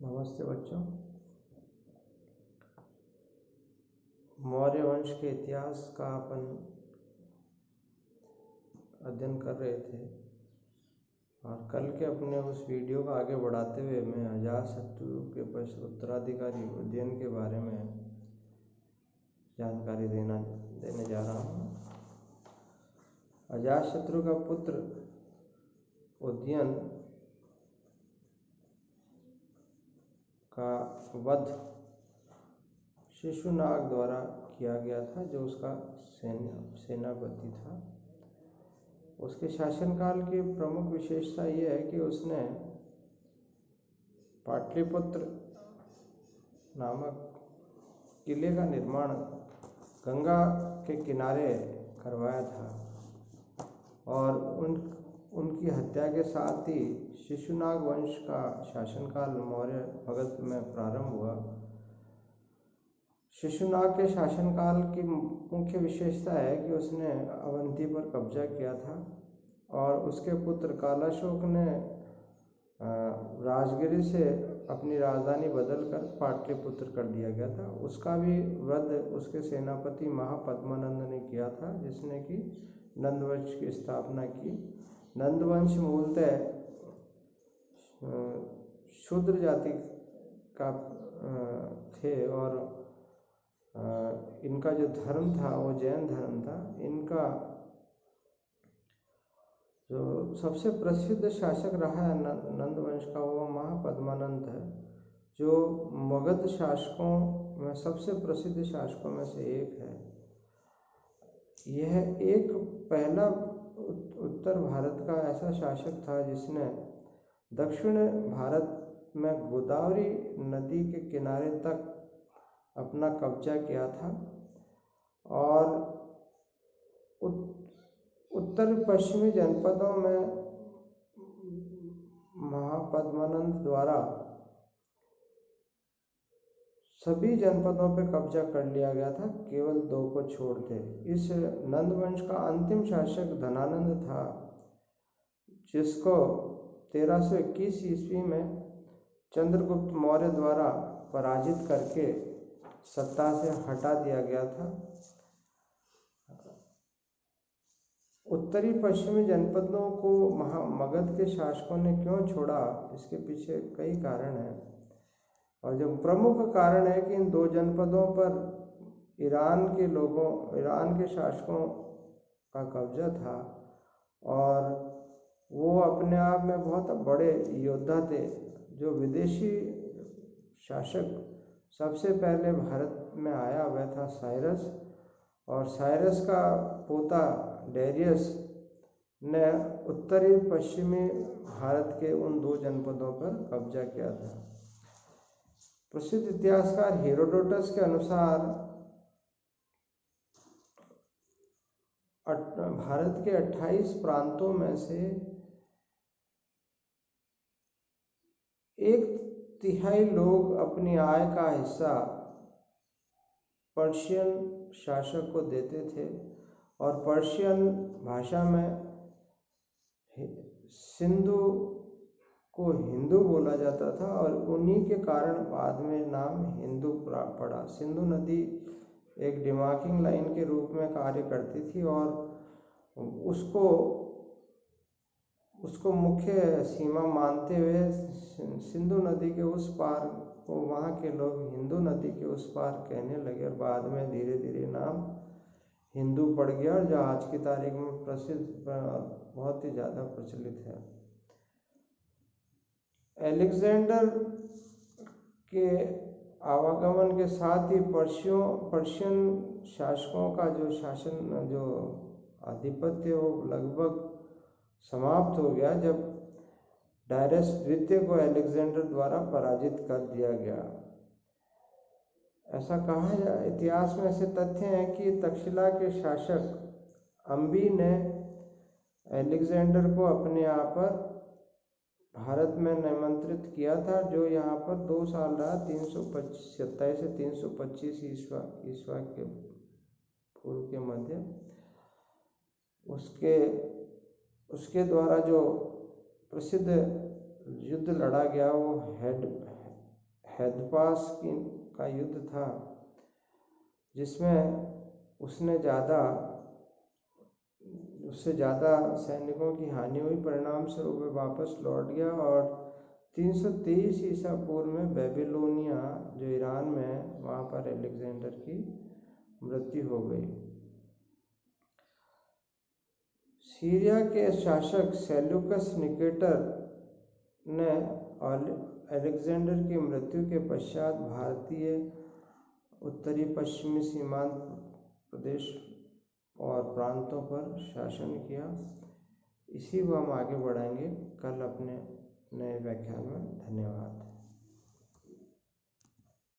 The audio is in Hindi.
नमस्ते बच्चों। मौर्य वंश के इतिहास का अपन अध्ययन कर रहे थे और कल के अपने उस वीडियो को आगे बढ़ाते हुए मैं अजातशत्रु के पश्चात उत्तराधिकारी उदयन के बारे में जानकारी देने जा रहा हूँ। अजातशत्रु का पुत्र उदयन का वध शिशुनाग द्वारा किया गया था, जो उसका सेनापति था। उसके शासनकाल की प्रमुख विशेषता यह है कि उसने पाटलिपुत्र नामक किले का निर्माण गंगा के किनारे करवाया था और उनकी हत्या के साथ ही शिशुनाग वंश का शासनकाल मौर्य भगत में प्रारंभ हुआ। शिशुनाग के शासनकाल की मुख्य विशेषता है कि उसने अवंती पर कब्जा किया था और उसके पुत्र कालाशोक ने राजगिरी से अपनी राजधानी बदलकर पाटलिपुत्र कर दिया गया था। उसका भी वध उसके सेनापति महापद्मानंद ने किया था, जिसने कि नंदवंश की स्थापना की। नंदवंश मूलतः शूद्र जाति का थे और इनका जो धर्म था वो जैन धर्म था। इनका जो सबसे प्रसिद्ध शासक रहा है नंदवंश का, वो महापद्मानंद है, जो मगध शासकों में सबसे प्रसिद्ध शासकों में से एक है। यह एक पहला उत्तर भारत का ऐसा शासक था जिसने दक्षिण भारत में गोदावरी नदी के किनारे तक अपना कब्जा किया था और उत्तर पश्चिमी जनपदों में महापद्मानंद द्वारा सभी जनपदों पर कब्जा कर लिया गया था, केवल 2 को छोड़ के। इस नंदवंश का अंतिम शासक धनानंद था, जिसको 1321 ईस्वी में चंद्रगुप्त मौर्य द्वारा पराजित करके सत्ता से हटा दिया गया था। उत्तरी पश्चिमी जनपदों को मगध के शासकों ने क्यों छोड़ा, इसके पीछे कई कारण हैं और जो प्रमुख कारण है कि इन 2 जनपदों पर ईरान के शासकों का कब्जा था और वो अपने आप में बहुत बड़े योद्धा थे। जो विदेशी शासक सबसे पहले भारत में आया वह था साइरस, और साइरस का पोता डेरियस ने उत्तरी पश्चिमी भारत के उन 2 जनपदों पर कब्जा किया था। प्रसिद्ध इतिहासकार हेरोडोटस के अनुसार भारत के 28 प्रांतों में से 1/3 लोग अपनी आय का हिस्सा पर्शियन शासक को देते थे और पर्शियन भाषा में सिंधु को हिंदू बोला जाता था और उन्हीं के कारण बाद में नाम हिंदू पड़ा। सिंधु नदी एक डिमार्किंग लाइन के रूप में कार्य करती थी और उसको मुख्य सीमा मानते हुए सिंधु नदी के उस पार को वहाँ के लोग हिंदू नदी के उस पार कहने लगे और बाद में धीरे धीरे नाम हिंदू पड़ गया, और जो आज की तारीख में प्रसिद्ध बहुत ही ज़्यादा प्रचलित है। अलेक्जेंडर के आवागमन के साथ ही पर्शियन शासकों का जो आधिपत्य वो लगभग समाप्त हो गया जब डायरस द्वितीय को अलेक्जेंडर द्वारा पराजित कर दिया गया। ऐसा कहा जाए, इतिहास में ऐसे तथ्य हैं कि तक्षशिला के शासक अंबी ने अलेक्जेंडर को अपने यहाँ पर भारत में निमंत्रित किया था, जो यहाँ पर 2 साल रहा, 327 से 325 ईस्वा के पूर्व के मध्य। उसके द्वारा जो प्रसिद्ध युद्ध लड़ा गया वो हैदपास का युद्ध था, जिसमें उससे ज़्यादा सैनिकों की हानि हुई। परिणाम स्वरूप वे वापस लौट गया और 323 ईसा पूर्व में बेबीलोनिया जो ईरान में है, वहाँ पर अलेक्जेंडर की मृत्यु हो गई। सीरिया के शासक सेल्यूकस निकेटर ने अलेक्जेंडर की मृत्यु के पश्चात भारतीय उत्तरी पश्चिमी सीमांत प्रदेश और प्रांतों पर शासन किया। इसी को हम आगे बढ़ाएंगे कल अपने नए व्याख्यान में। धन्यवाद।